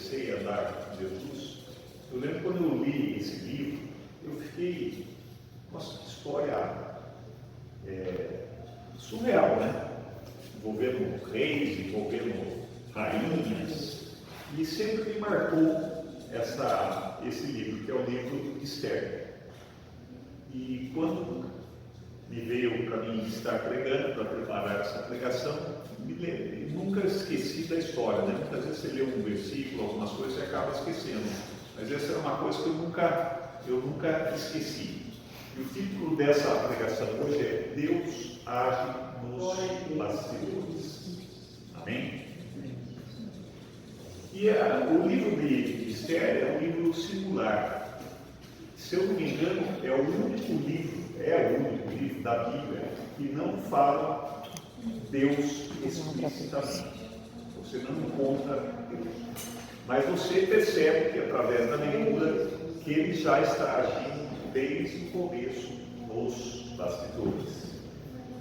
comecei a andar com Jesus, eu lembro quando eu li esse livro, eu fiquei, nossa, que história surreal, né? Envolvendo reis, envolvendo rainhas, e sempre me marcou esse livro, que é o livro de Esther. E quando me veio para mim estar pregando, para preparar essa pregação, nunca esqueci da história, né? Muitas vezes você lê um versículo, algumas coisas, você acaba esquecendo, mas essa era uma coisa que eu nunca esqueci. E o título dessa pregação hoje é Deus age nos bastidores. Amém? E o livro de Esther é um livro singular. Se eu não me engano, é o único livro da Bíblia que não fala Deus explicitamente. Você não encontra Deus. Mas você percebe que através da leitura que ele já está agindo desde o começo nos bastidores.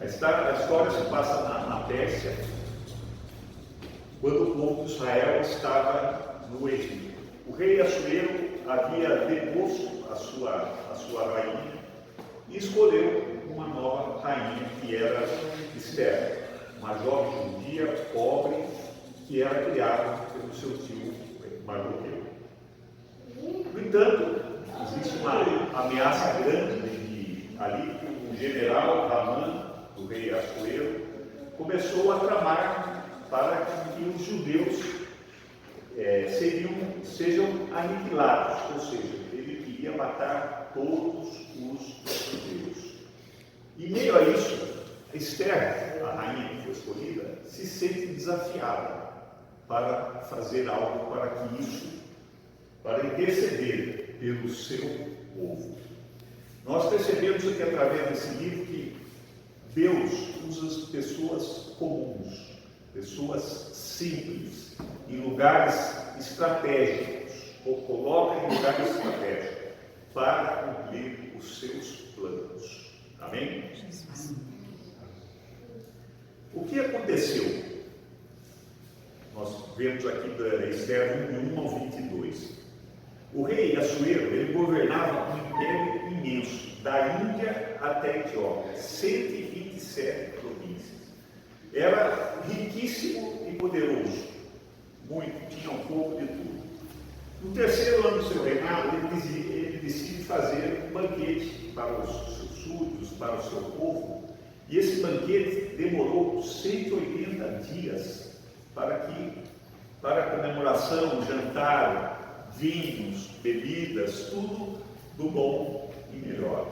A história se passa na Pérsia, quando o povo de Israel estava no Egito. O rei Assuero havia deposto a sua rainha e escolheu uma nova rainha, que era Esther, uma jovem judia pobre que era criada pelo seu tio Mardoqueu. No entanto, existe uma ameaça grande ali, que o general Haman, do rei Assuero, começou a tramar para que os judeus sejam aniquilados, ou seja, ele queria matar todos os judeus. E meio a isso, Esther, a rainha que foi escolhida, se sente desafiada para fazer algo para interceder pelo seu povo. Nós percebemos aqui através desse livro que Deus usa pessoas comuns, pessoas simples, em lugares estratégicos, ou coloca em lugares estratégicos, para cumprir os seus planos. Amém? O que aconteceu? Nós vemos aqui da Esther 1 ao 22. O rei Assuero, ele governava um império imenso, da Índia até a Etiópia, 127 províncias. Era riquíssimo e poderoso, tinha um pouco de tudo. No terceiro ano do seu reinado, ele decide fazer um banquete para os seus súditos, para o seu povo, e esse banquete demorou 180 dias para a comemoração, jantar, vinhos, bebidas, tudo do bom e melhor.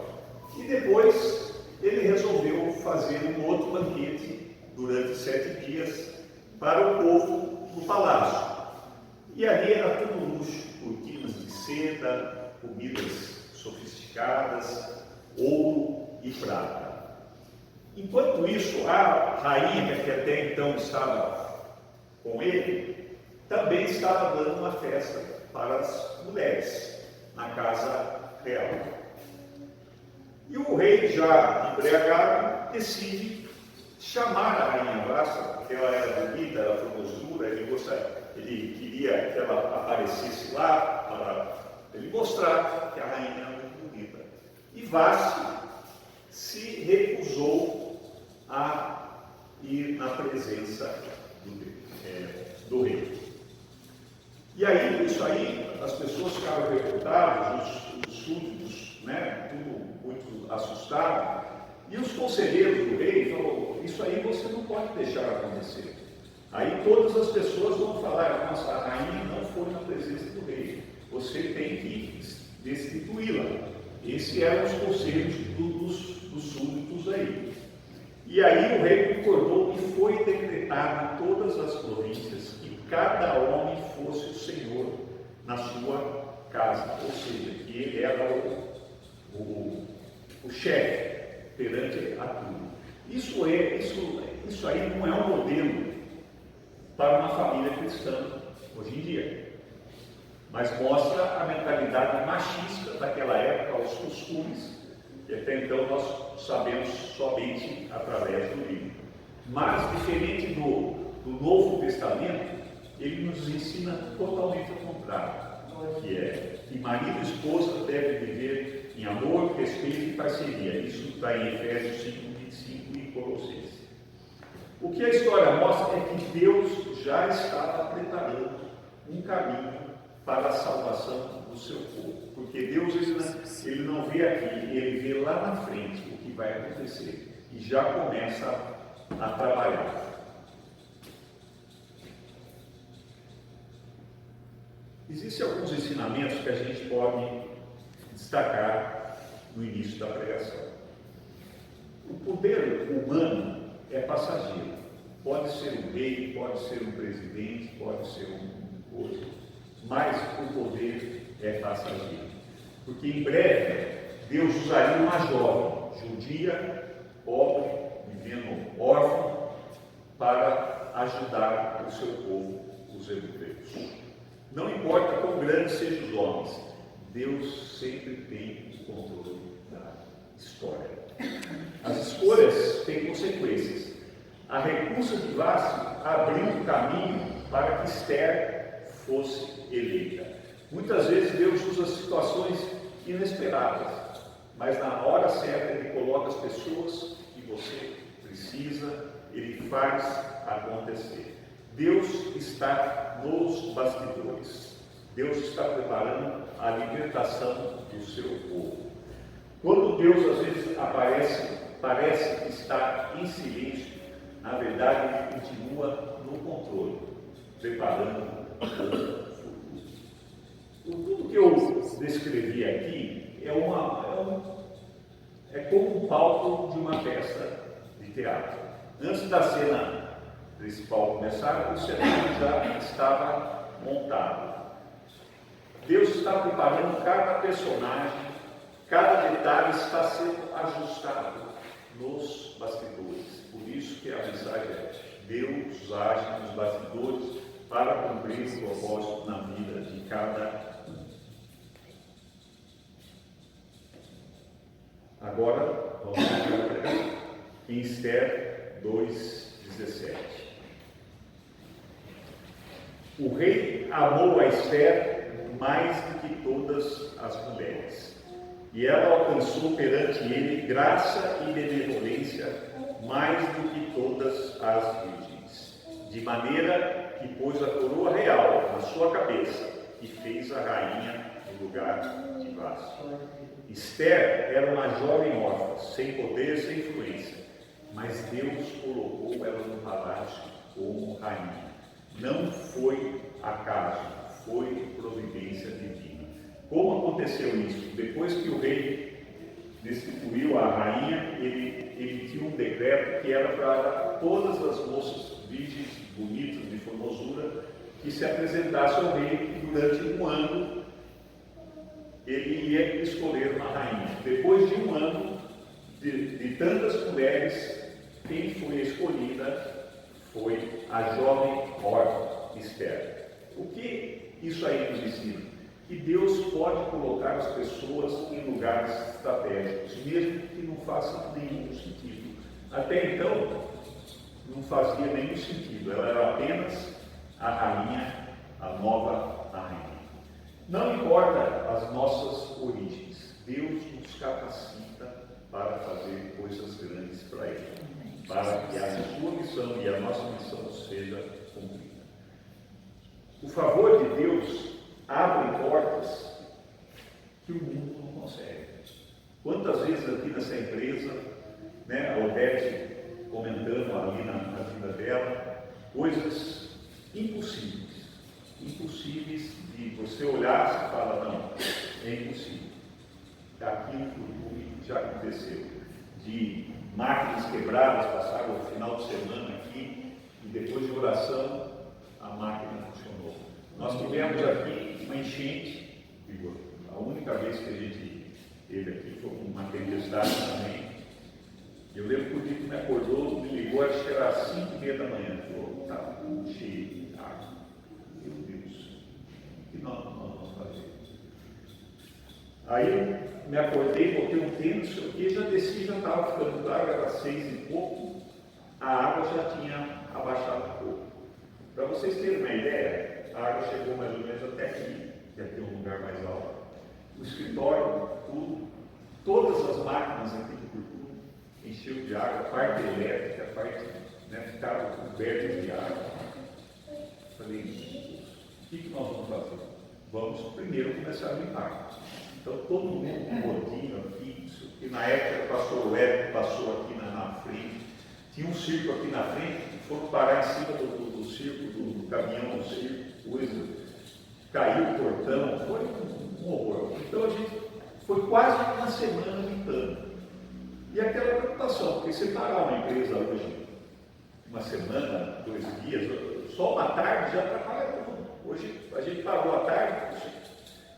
E depois ele resolveu fazer um outro banquete durante 7 dias para o povo no palácio. E ali era tudo luxo, cortinas de seda, comidas sofisticadas, ouro e prata. Enquanto isso, a rainha, que até então estava com ele, também estava dando uma festa para as mulheres na casa real. E o rei, já embriagado, decide chamar a rainha Vasta, porque ela era bonita, era formosura, ele queria que ela aparecesse lá para ele mostrar que a rainha era muito bonita. E Vasta se recusou a ir na presença do rei. E aí, isso aí, as pessoas ficaram revoltadas, os súditos, né, tudo muito assustado, e os conselheiros do rei falaram: isso aí você não pode deixar acontecer. Aí todas as pessoas vão falar: nossa, a rainha não foi na presença do rei, você tem que destituí-la. Esses eram os conselhos dos súditos aí. E aí o rei concordou e foi decretado em todas as províncias que cada homem fosse o senhor na sua casa, ou seja, que ele era o chefe perante a tudo. Isso aí não é um modelo para uma família cristã hoje em dia, mas mostra a mentalidade machista daquela época, os costumes, que até então nós sabemos somente através do livro. Mas, diferente do Novo Testamento, ele nos ensina totalmente ao contrário, que é que marido e esposa devem viver em amor, respeito e parceria. Isso está em Efésios 5, 25 e Colossenses. O que a história mostra é que Deus já estava preparando um caminho para a salvação do seu povo. Porque Deus ele não vê aqui, ele vê lá na frente o que vai acontecer e já começa a trabalhar. Existem alguns ensinamentos que a gente pode destacar no início da pregação. O poder humano é passageiro. Pode ser um rei, pode ser um presidente, pode ser um coisa, mas o poder é passageiro. Porque em breve Deus usaria uma jovem, judia, pobre, vivendo órfã, para ajudar o seu povo, os hebreus. Não importa quão grandes sejam os homens, Deus sempre tem o controle da história. As escolhas têm consequências. A recusa de Vaste abriu o caminho para que Esther fosse eleita. Muitas vezes Deus usa situações inesperadas, mas na hora certa Ele coloca as pessoas que você precisa, Ele faz acontecer. Deus está nos bastidores. Deus está preparando a libertação do seu povo. Quando Deus às vezes parece que está em silêncio, na verdade Ele continua no controle, preparando o futuro. Tudo que eu descrevi aqui é como um palco de uma peça de teatro. Antes da cena principal começar, o cenário já estava montado. Deus está preparando cada personagem, cada detalhe está sendo ajustado nos bastidores. Por isso que a mensagem é: Deus age nos bastidores para cumprir o propósito na vida de cada um. Agora, vamos em Esther 2:17. O rei amou a Esther mais do que todas as mulheres, e ela alcançou perante ele graça e benevolência mais do que todas as virgens, de maneira que pôs a coroa real na sua cabeça e fez a rainha no lugar de Vaste. Esther era uma jovem órfã, sem poder, sem influência, mas Deus colocou ela no palácio como rainha. Não foi acaso, foi providência divina. Como aconteceu isso? Depois que o rei destituiu a rainha, ele emitiu um decreto que era para todas as moças virgens, bonitas, de formosura, que se apresentassem ao rei, e durante um ano ele ia escolher uma rainha. Depois de um ano, de tantas mulheres, quem foi escolhida foi a jovem órfã Esther. O que isso aí nos ensina? Que Deus pode colocar as pessoas em lugares estratégicos, mesmo que não faça nenhum sentido. Até então, não fazia nenhum sentido. Ela era apenas a rainha, a nova rainha. Não importa as nossas origens, Deus nos capacita para fazer coisas grandes para Ele, para que a sua missão e a nossa missão seja cumprida. O favor de Deus abre portas que o mundo não consegue. Quantas vezes aqui nessa empresa, a Odete comentando ali na vida dela, coisas impossíveis de você olhar e falar: não, é impossível. Aquilo que já aconteceu, de máquinas quebradas, passaram o final de semana aqui, e depois de oração, a máquina funcionou. Nós tivemos aqui uma enchente, a única vez que a gente teve aqui foi uma tempestade também. Eu lembro que o Dito me acordou, me ligou, acho que era às 5h30 da manhã, falou: está cheio de água. Meu Deus, o que nós vamos fazer? Aí eu me acordei, botei um tênis, sei o que, já desci, já estava ficando claro, era 6 e pouco, a água já tinha abaixado um pouco. Para vocês terem uma ideia, a água chegou mais ou menos até aqui, que aqui é um lugar mais alto. O escritório, tudo, todas as máquinas aqui do Curtume encheu de água, a parte elétrica, a parte, né, ficava coberta de água. Falei, o que nós vamos fazer? Vamos primeiro começar a limpar. Então todo mundo com botinho aqui, isso, e na época passou o Hélio, passou aqui na frente, tinha um circo aqui na frente, foram parar em cima do circo, do caminhão do circo, coisa, caiu o portão, foi um horror. Então a gente foi quase uma semana limpando. E aquela preocupação, porque você parar uma empresa hoje, uma semana, 2 dias, só uma tarde já atrapalha tudo. Hoje a gente parou à tarde, você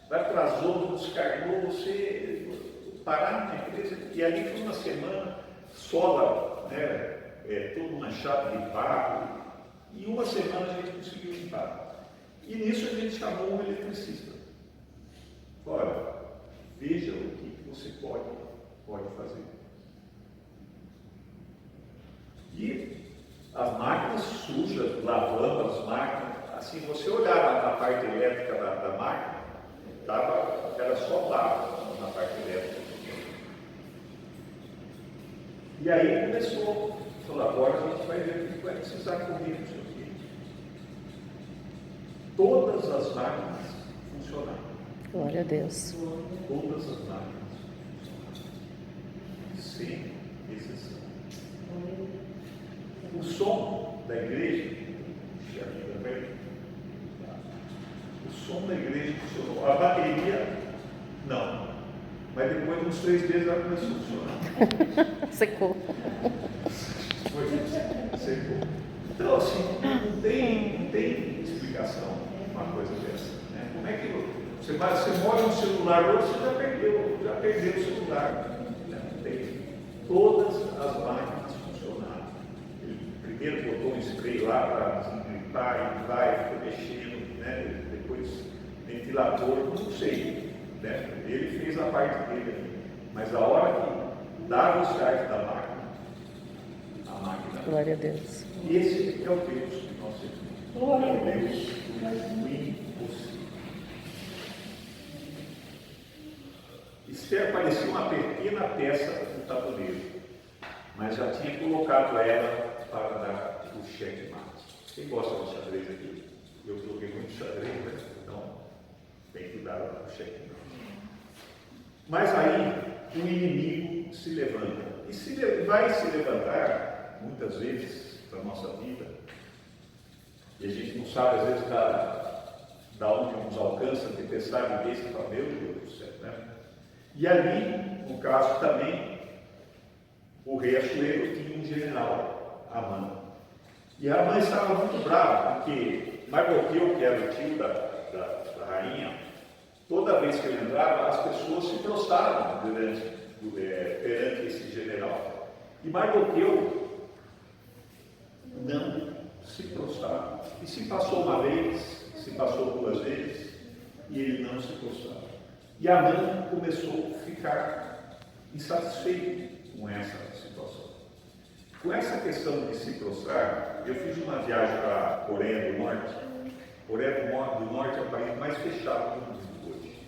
vai para a zona, descarregou, você parar numa empresa, e ali foi uma semana, sola, né, todo manchado de barro, e uma semana a gente conseguiu limpar. E nisso a gente chamou um eletricista. Olha, veja o que você pode fazer. E as máquinas sujas, lavando as máquinas, assim, você olhar na parte elétrica da máquina, era só barro na parte elétrica. E aí começou, falou, agora a gente vai ver o que vai precisar correr, não sei o quê. Todas as máquinas funcionaram. Glória a Deus. Todas as máquinas funcionaram. Sem exceção. O som da igreja, o som da igreja funcionou. A bateria, não. Mas depois de uns 3 meses ela começou a funcionar. Secou. Secou. Então, assim, não tem explicação uma coisa dessa. Né? Como é que você mora no celular hoje, você já perdeu o celular. Né? Não tem. Todas as máquinas funcionaram. Ele primeiro botou um spray lá para limpar e vai, ficou mexendo, né? Depois ventilador, não sei. Né? Ele fez a parte dele ali. Mas a hora que dava o start da máquina, a máquina. Glória a Deus. Esse é o Deus que nós servimos. Glória a Deus do impossível. Esther parecia uma pequena peça do tabuleiro, mas já tinha colocado ela para dar o checkmate. Quem gosta de xadrez aqui? Eu joguei muito xadrez, né? Então tem que dar o checkmate. Mas aí o inimigo se levanta. E vai se levantar, muitas vezes, na nossa vida, e a gente não sabe, às vezes, da onde nos alcança a tempestade desse, e fala, meu Deus do céu, né? E ali, no caso também, o rei Assuero tinha um general, Amã. E Amã estava muito bravo, porque Mardoqueu, que era o tio da rainha, toda vez que ele entrava, as pessoas se prostravam perante esse general. E Mardoqueu não se prostrava. E se passou uma vez, se passou 2 vezes, e ele não se prostrava. E Amã começou a ficar insatisfeito com essa situação. Com essa questão de se prostrar, eu fiz uma viagem para a Coreia do Norte. A Coreia do Norte é o país mais fechado do mundo hoje.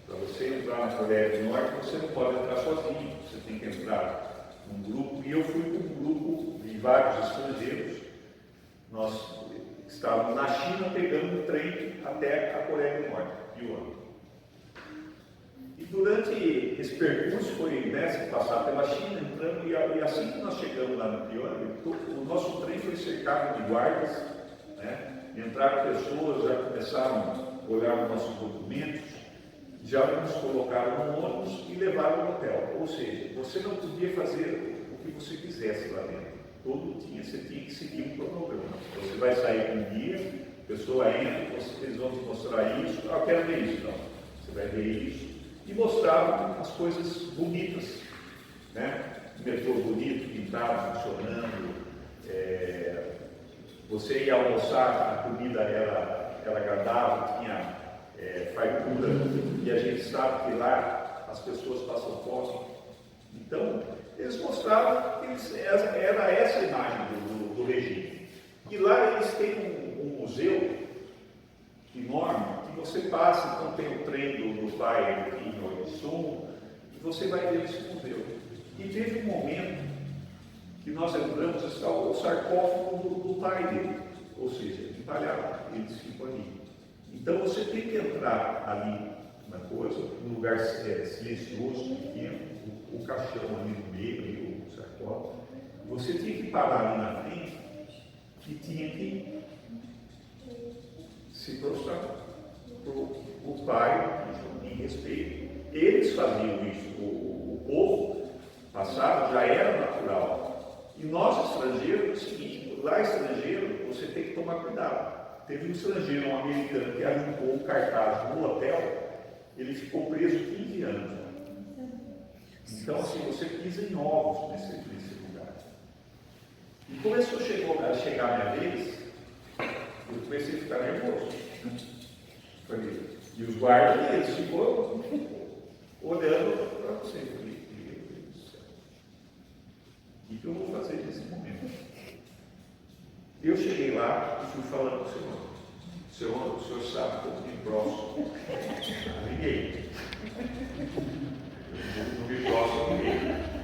Para você entrar na Coreia do Norte, você não pode entrar sozinho, você tem que entrar num grupo. E eu fui com um grupo de vários estrangeiros. Nós estávamos na China pegando um trem até a Coreia do Norte, Yuan. E durante esse percurso foi, né, se passar pela China, entrando, e assim que nós chegamos lá no Yuan, o nosso trem foi cercado de guardas, né? Entraram pessoas, já começaram a olhar os nossos documentos, já nos colocaram no ônibus e levaram ao hotel. Ou seja, você não podia fazer o que você quisesse lá dentro. Você tinha que seguir um cronograma. Você vai sair com um guia, a pessoa entra, eles vão te mostrar isso, eu quero ver isso, não. Você vai ver isso. E mostravam as coisas bonitas, né? O metrô bonito, pintado, funcionando. Você ia almoçar, a comida era agradável, tinha fartura, e a gente sabe que lá as pessoas passam fome. Então, eles mostravam que era essa a imagem do regime. E lá eles têm um passa, então tem o trem do pai em Orisson, e você vai ver esse museu. E teve um momento que nós entramos, está o sarcófago do pai dele, ou seja, empalhado, eles ficam ali. Então você tem que entrar ali na coisa, um lugar silencioso, pequeno, o caixão ali no meio, o sarcófago. Você tinha que parar ali na frente e tinha que se prostrar para o pai, em respeito. Eles faziam isso, o povo passado já era natural. E nós estrangeiros, é o seguinte, lá estrangeiro, você tem que tomar cuidado. Teve um estrangeiro, um americano, que arrancou o cartaz no hotel, ele ficou preso 15 anos. Então, assim, você pisa em ovos nesse lugar. E começou a chegar a minha vez, eu comecei a ficar nervoso. E os guardas, eles ficou olhando para você. Eu falei, meu Deus do céu, o que eu vou fazer nesse momento? Eu cheguei lá e fui falando para o senhor, o senhor sabe como me prostro a ninguém. Eu não me prostro a ninguém.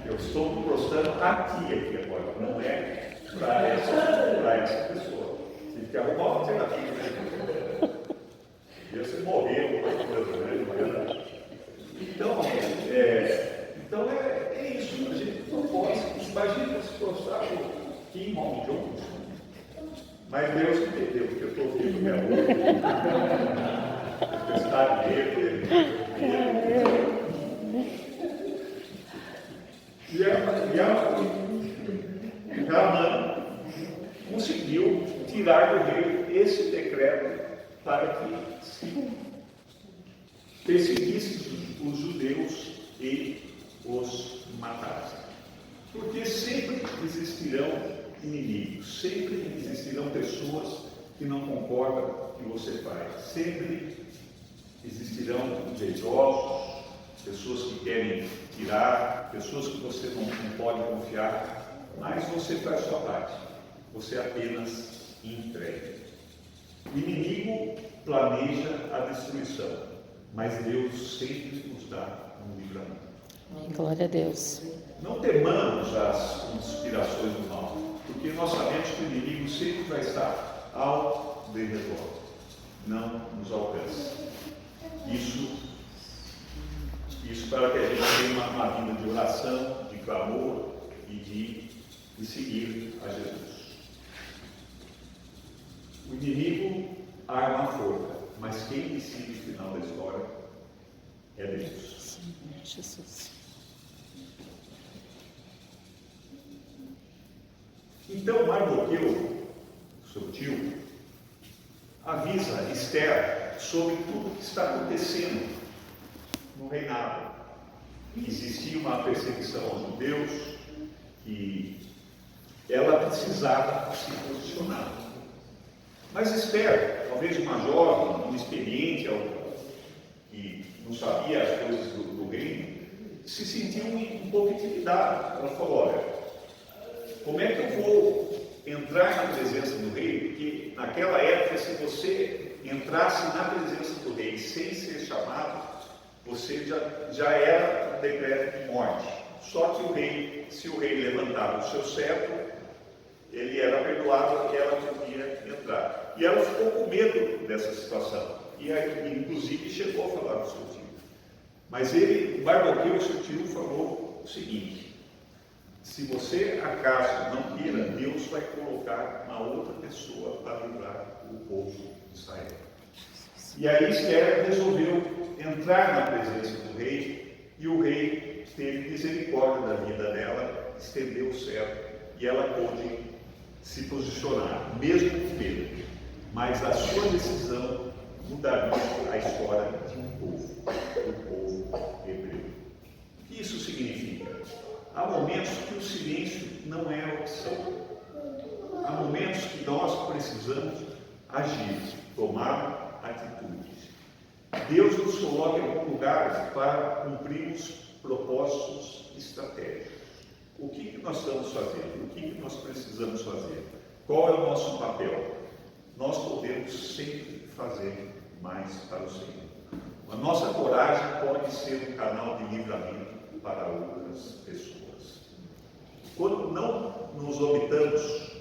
Eu estou me prostrando aqui agora, não é para essa pessoa. Tive que arrumar uma alternativa, né? Podia ser morrer, alguma coisa, né? Então é isso. A gente não pode. Imagina se prostrar por Kim Jong-un. Mas Deus entendeu, porque eu estou vivo, minha boca, tempestade dele. E Ramã conseguiu tirar do rei esse decreto para que se perseguisse os judeus e os matasse. Porque sempre existirão inimigos, sempre existirão pessoas que não concordam com o que você faz, sempre existirão invejosos, pessoas que querem tirar, pessoas que você não pode confiar, mas você faz sua parte, você apenas entrega. O inimigo planeja a destruição, mas Deus sempre nos dá um livramento. Glória a Deus. Não temamos as inspirações do mal, porque nós sabemos que o inimigo sempre vai estar ao derredor, não nos alcança. Isso para que a gente tenha uma vida de oração, de clamor e de seguir a Jesus. O inimigo arma a forca, mas quem decide o final da história é Deus. Sim, Jesus. Então Mardoqueu, seu tio, avisa Esther sobre tudo o que está acontecendo no reinado. Existia uma perseguição aos judeus e ela precisava se posicionar. Mas Esther, talvez uma jovem, inexperiente, que não sabia as coisas do reino, se sentiu um pouco intimidada. Ela falou, olha, como é que eu vou entrar na presença do rei? Porque naquela época, se você entrasse na presença do rei sem ser chamado, você já era um decreto de morte. Só que o rei, se o rei levantava o seu cetro, ele era perdoado e ela podia entrar. E ela ficou com medo dessa situação. E aí, inclusive, chegou a falar do seu tio. Mas Mardoqueu, seu tio, falou o seguinte: se você acaso não queira, Deus vai colocar uma outra pessoa para livrar o povo de Israel. E aí Esther resolveu entrar na presença do rei, e o rei teve misericórdia da vida dela, estendeu o cetro, e ela pôde se posicionar, mesmo com medo. Mas a sua decisão mudaria a história de um povo, do povo hebreu. O que isso significa? Há momentos que o silêncio não é a opção. Há momentos que nós precisamos agir, tomar atitudes. Deus nos coloca em algum lugar para cumprirmos propósitos estratégicos. O que nós estamos fazendo? O que nós precisamos fazer? Qual é o nosso papel? Nós podemos sempre fazer mais para o Senhor. A nossa coragem pode ser um canal de livramento para outras pessoas. Quando não nos optamos,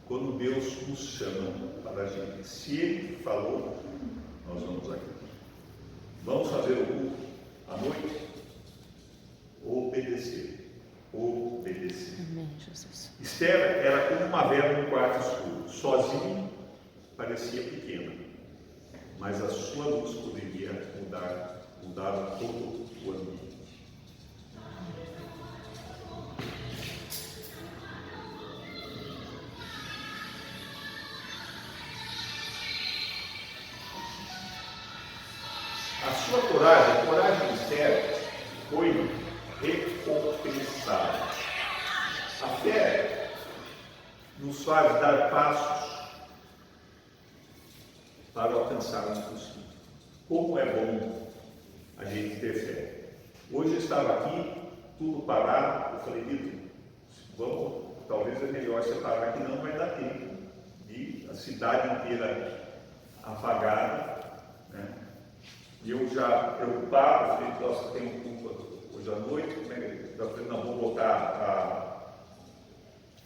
quando Deus nos chama para agir, se Ele falou, nós vamos aqui. Vamos fazer o culto à noite? Obedecer. Obedecer. Amém, Jesus. Esther era como uma vela no quarto escuro. Sozinha parecia pequena, mas a sua luz poderia mudar todo o ambiente. A sua coragem, a coragem de Esther, foi recompensada. A fé nos faz dar passos para alcançarmos o possível. Como é bom a gente ter fé. Hoje eu estava aqui, tudo parado, eu falei, Vitor, vamos, talvez é melhor separar que não vai dar tempo. E a cidade inteira apagada, né? E eu já preocupado, falei, nossa, tem um culto hoje à noite, né? Eu falei, não, vou botar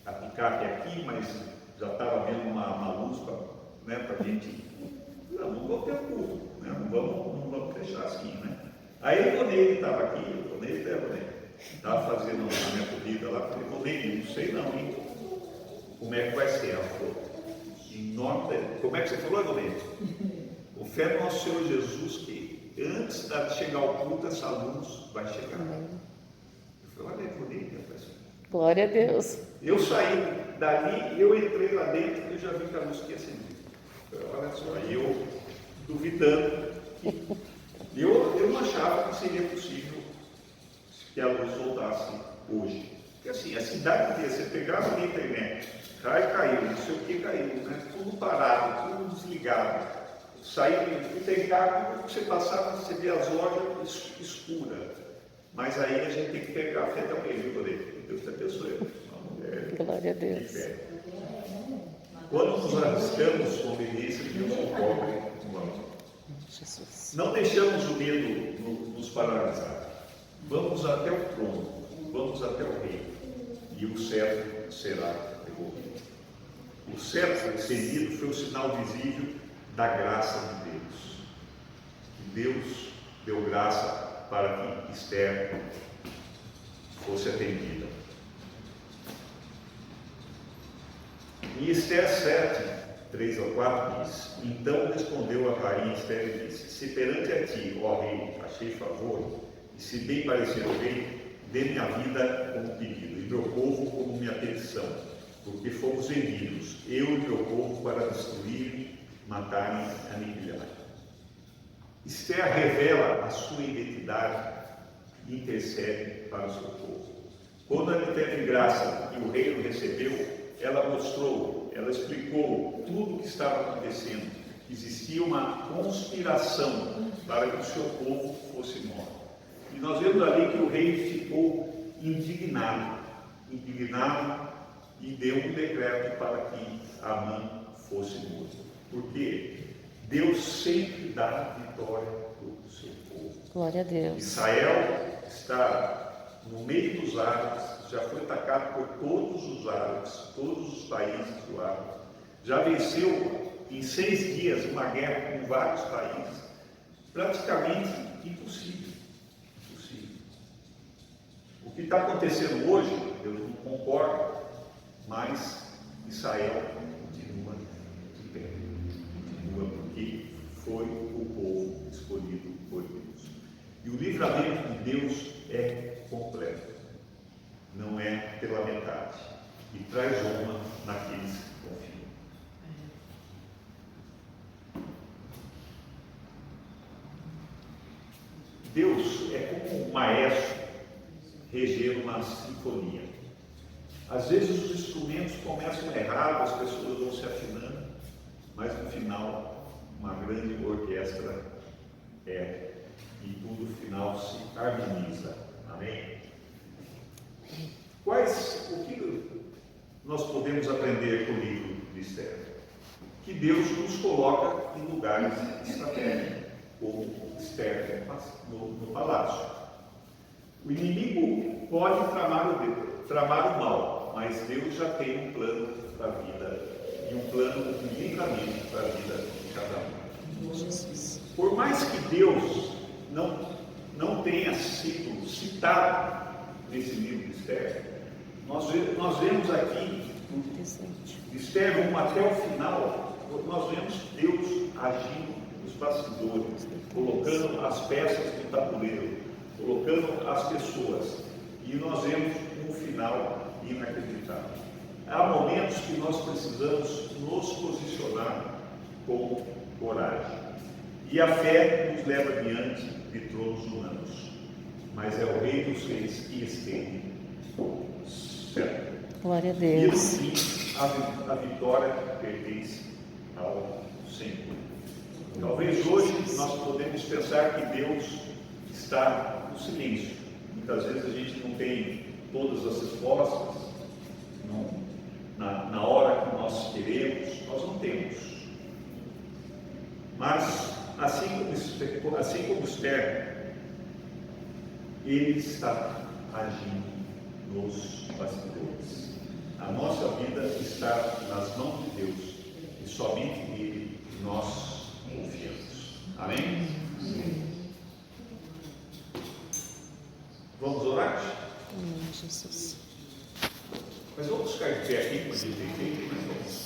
a picape aqui, mas já estava vendo uma luz para a gente. Não vou ter culto, né? não vamos deixar assim, né? Aí o Ney estava aqui, o Ney estava fazendo a minha corrida lá, falei, Ney, não sei não, hein? Como é que vai ser? Ela falou, em nome de... Como é que você falou, Ney? O fé no nosso Senhor Jesus, que antes de chegar ao culto, essa luz vai chegar. Eu falei, olha, Ney, Glória a Deus. eu saí dali, eu entrei lá dentro e já vi que a luz tinha acendido. Olha só, aí eu duvidando, eu não achava que seria possível que a luz voltasse hoje. Porque assim, a cidade inteira, você pegava na internet, caiu, não sei o que caiu, né? Tudo parado, tudo desligado. Saiu, e tem carro, você passava, você vê as lojas escuras. Mas aí a gente tem que pegar a fé também, viu, Dorei? Deus te abençoe. Glória a Deus. Quando nos arriscamos com obediência, Deus nos cobre. Jesus. Não deixamos o medo nos paralisar. Vamos até o trono, vamos até o rei, e o cetro será devolvido. O cetro recebido foi o sinal visível da graça de Deus. Que Deus deu graça para que Esther fosse atendida. Em Esther 7, 3 ao 4 diz, então respondeu a rainha Esther e disse, se perante a ti, ó rei, achei favor, e se bem parecer o rei, dê minha vida como pedido, e meu povo como minha petição, porque fomos vendidos, eu e meu povo, para destruir, matar e aniquilar. Esther revela a sua identidade e intercede para o seu povo. Quando ele teve graça e o rei o recebeu, ela mostrou, ela explicou tudo o que estava acontecendo. Existia uma conspiração para que o seu povo fosse morto. E nós vemos ali que o rei ficou indignado e deu um decreto para que Amã fosse morto. Porque Deus sempre dá vitória para o seu povo. Glória a Deus. Israel está no meio dos árabes, já foi atacado por todos os árabes, todos os países do árabe. Já venceu em 6 dias uma guerra com vários países. Praticamente impossível. O que está acontecendo hoje, eu não concordo, mas Israel continua de pé. Continua porque foi o povo escolhido por Deus. E o livramento de Deus é completo. Não é pela metade. E traz honra naqueles que confiam. Deus é como um maestro regendo uma sinfonia. Às vezes os instrumentos começam errado, as pessoas vão se afinando, mas no final uma grande orquestra e tudo no final se harmoniza. Amém? O que nós podemos aprender com o livro de Esther? que Deus nos coloca em lugares estratégicos, como Esther no palácio. O inimigo pode tramar o mal, mas Deus já tem um plano para a vida e um plano de livramento para a vida de cada um. Por mais que Deus não tenha sido citado nesse livro de Esther, nós vemos aqui, de Esther 1 até o final, nós vemos Deus agindo nos bastidores, colocando as peças no tabuleiro, colocando as pessoas, e nós vemos um final inacreditável. Há momentos que nós precisamos nos posicionar com coragem, e a fé nos leva diante de tronos humanos, mas é o Rei dos Reis que estende o céu. Glória a E no Deus. fim, a vitória pertence ao Senhor. Talvez hoje nós podemos pensar que Deus está no silêncio. Muitas vezes a gente não tem todas as respostas, na hora que nós queremos, nós não temos. Mas, assim como Esther, Ele está agindo nos bastidores. A nossa vida está nas mãos de Deus e somente nele nós confiamos. Amém? Vamos orar? Jesus. Mas vamos ficar de pé aqui, como a gente tem feito, mas vamos.